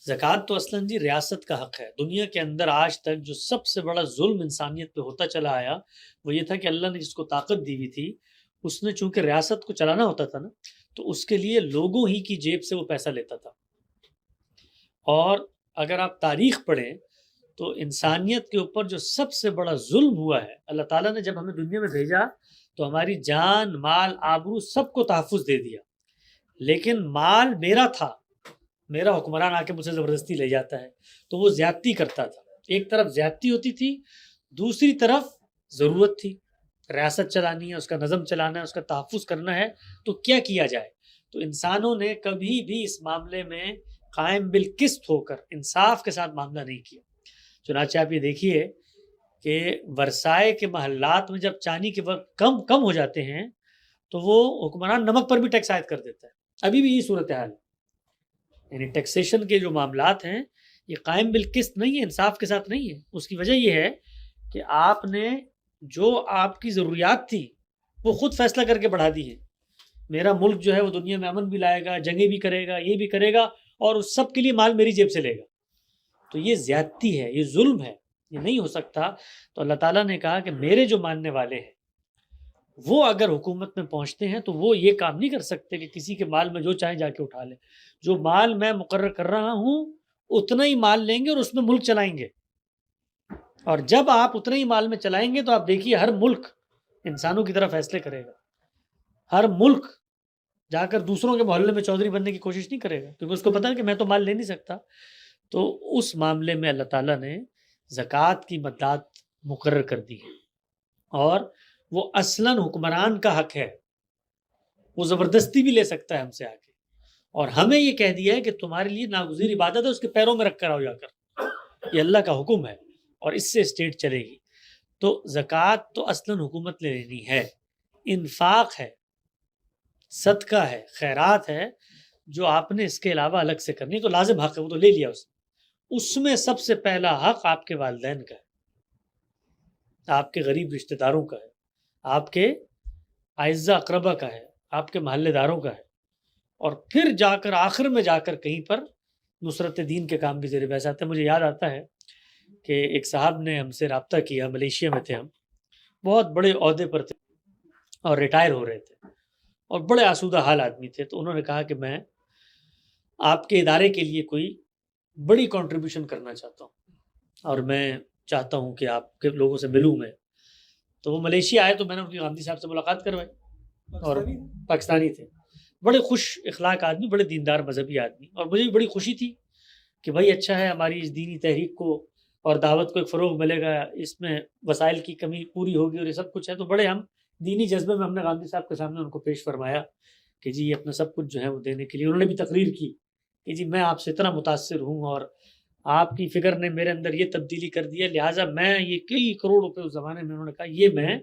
زکوٰۃ تو اصلاً جی ریاست کا حق ہے۔ دنیا کے اندر آج تک جو سب سے بڑا ظلم انسانیت پہ ہوتا چلا آیا وہ یہ تھا کہ اللہ نے جس کو طاقت دی ہوئی تھی، اس نے چونکہ ریاست کو چلانا ہوتا تھا نا، تو اس کے لیے لوگوں ہی کی جیب سے وہ پیسہ لیتا تھا۔ اور اگر آپ تاریخ پڑھیں تو انسانیت کے اوپر جو سب سے بڑا ظلم ہوا ہے، اللہ تعالیٰ نے جب ہمیں دنیا میں بھیجا تو ہماری جان، مال، آبرو سب کو تحفظ دے دیا، لیکن مال میرا تھا، میرا حکمران آ کے مجھ سے زبردستی لے جاتا ہے، تو وہ زیادتی کرتا تھا۔ ایک طرف زیادتی ہوتی تھی، دوسری طرف ضرورت تھی، ریاست چلانی ہے، اس کا نظم چلانا ہے، اس کا تحفظ کرنا ہے، تو کیا کیا جائے؟ تو انسانوں نے کبھی بھی اس معاملے میں قائم بالقسط ہو کر انصاف کے ساتھ معاملہ نہیں کیا۔ چنانچہ آپ یہ دیکھیے کہ ورسائے کے محلات میں جب چاندی کے وقت کم ہو جاتے ہیں تو وہ حکمران نمک پر بھی ٹیکس عائد کر دیتا ہے۔ ابھی بھی یہی صورتحال ہے، یعنی ٹیکسیشن کے جو معاملات ہیں یہ قائم بالقسط نہیں ہے، انصاف کے ساتھ نہیں ہے۔ اس کی وجہ یہ ہے کہ آپ نے جو آپ کی ضروریات تھی وہ خود فیصلہ کر کے بڑھا دی ہے۔ میرا ملک جو ہے وہ دنیا میں امن بھی لائے گا، جنگیں بھی کرے گا، یہ بھی کرے گا، اور اس سب کے لیے مال میری جیب سے لے گا، تو یہ زیادتی ہے، یہ ظلم ہے، یہ نہیں ہو سکتا۔ تو اللہ تعالیٰ نے کہا کہ میرے جو ماننے والے ہیں وہ اگر حکومت میں پہنچتے ہیں تو وہ یہ کام نہیں کر سکتے کہ کسی کے مال میں جو چاہیں جا کے اٹھا لیں۔ جو مال میں مقرر کر رہا ہوں اتنا ہی مال لیں گے اور اس میں ملک چلائیں گے، اور جب آپ اتنے ہی مال میں چلائیں گے تو آپ دیکھیے ہر ملک انسانوں کی طرح فیصلے کرے گا، ہر ملک جا کر دوسروں کے محلے میں چودھری بننے کی کوشش نہیں کرے گا، کیونکہ اس کو پتہ ہے کہ میں تو مال لے نہیں سکتا۔ تو اس معاملے میں اللہ تعالیٰ نے زکوٰۃ کی مدات مقرر کر دی ہے، اور وہ اصلاً حکمران کا حق ہے، وہ زبردستی بھی لے سکتا ہے ہم سے آ کے، اور ہمیں یہ کہہ دیا ہے کہ تمہارے لیے ناگزیر عبادت ہے، اس کے پیروں میں رکھ کر آؤ جا کر، یہ اللہ کا حکم ہے اور اس سے اسٹیٹ چلے گی۔ تو زکوٰۃ تو اصلاً حکومت نے لینی ہے، انفاق ہے، صدقہ ہے، خیرات ہے، جو آپ نے اس کے علاوہ الگ سے کرنی تو لازم حق ہے، وہ تو لے لیا اس میں سب سے پہلا حق آپ کے والدین کا ہے، آپ کے غریب رشتہ داروں کا ہے، آپ کے اعزہ اقربا کا ہے، آپ کے محلے داروں کا ہے، اور پھر جا کر آخر میں جا کر کہیں پر نصرت دین کے کام بھی زیر بحث آتے ہیں۔ مجھے یاد آتا ہے کہ ایک صاحب نے ہم سے رابطہ کیا، ملیشیا میں تھے ہم، بہت بڑے عہدے پر تھے اور ریٹائر ہو رہے تھے اور بڑے آسودہ حال آدمی تھے، تو انہوں نے کہا کہ میں آپ کے ادارے کے لیے کوئی بڑی کنٹریبیوشن کرنا چاہتا ہوں اور میں چاہتا ہوں کہ آپ کے لوگوں سے ملوں میں۔ تو وہ ملیشیا آئے تو میں نے ان کی غامدی صاحب سے ملاقات کروائی، اور پاکستانی تھے، بڑے خوش اخلاق آدمی، بڑے دیندار مذہبی آدمی، اور مجھے بھی بڑی خوشی تھی کہ بھائی اچھا ہے، ہماری اس دینی تحریک کو اور دعوت کو ایک فروغ ملے گا، اس میں وسائل کی کمی پوری ہوگی اور یہ سب کچھ ہے۔ تو بڑے ہم دینی جذبے میں ہم نے غامدی صاحب کے سامنے ان کو پیش فرمایا کہ جی اپنا سب کچھ جو ہے وہ دینے کے لیے، انہوں نے بھی تقریر کی کہ جی میں آپ سے اتنا متاثر ہوں اور آپ کی فکر نے میرے اندر یہ تبدیلی کر دی ہے، لہٰذا میں یہ کئی کروڑ روپے اس زمانے میں، انہوں نے کہا یہ میں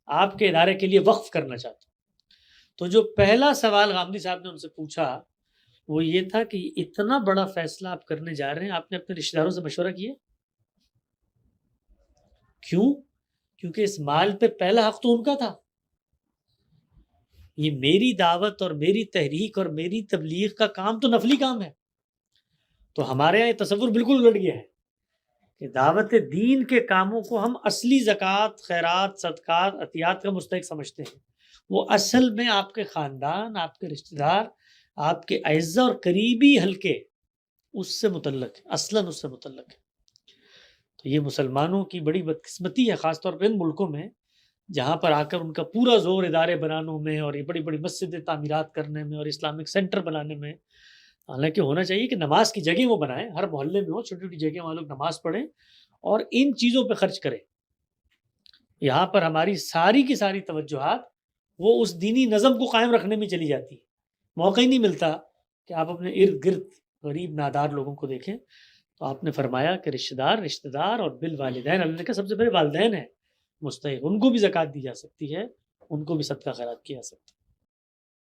آپ کے ادارے کے لیے وقف کرنا چاہتا ہوں۔ تو جو پہلا سوال غامدی صاحب نے ان سے پوچھا وہ یہ تھا کہ اتنا بڑا فیصلہ آپ کرنے جا رہے ہیں، آپ نے اپنے رشتہ داروں سے مشورہ کیا؟ کیوں؟ کیونکہ اس مال پہ پہلا حق تو ان کا تھا، یہ میری دعوت اور میری تحریک اور میری تبلیغ کا کام تو نفلی کام ہے۔ تو ہمارے یہاں یہ تصور بالکل الٹ گیا ہے کہ دعوت دین کے کاموں کو ہم اصلی زکوٰۃ، خیرات، صدقات، عطیات کا مستحق سمجھتے ہیں، وہ اصل میں آپ کے خاندان، آپ کے رشتہ دار، آپ کے اعزہ اور قریبی حلقے اس سے متعلق ہے، اصلاً اس سے متعلق ہے۔ تو یہ مسلمانوں کی بڑی بدقسمتی ہے، خاص طور پہ ان ملکوں میں جہاں پر آ کر ان کا پورا زور ادارے بنانوں میں اور یہ بڑی بڑی مسجدیں تعمیرات کرنے میں اور اسلامک سینٹر بنانے میں۔ حالانکہ ہونا چاہیے کہ نماز کی جگہ وہ بنائیں، ہر محلے میں ہو چھوٹی چھوٹی جگہ وہاں لوگ نماز پڑھیں اور ان چیزوں پہ خرچ کریں۔ یہاں پر ہماری ساری کی ساری توجہات وہ اس دینی نظم کو قائم رکھنے میں چلی جاتی ہے، موقع ہی نہیں ملتا کہ آپ اپنے ارد گرد غریب نادار لوگوں کو دیکھیں۔ تو آپ نے فرمایا کہ رشتہ دار اور بالوالدین، اللہ نے کہا سب سے پہلے والدین ہیں مستحق، ان کو بھی زکوٰۃ دی جا سکتی ہے، ان کو بھی صدقہ خیرات کیا جا سکتا ہے۔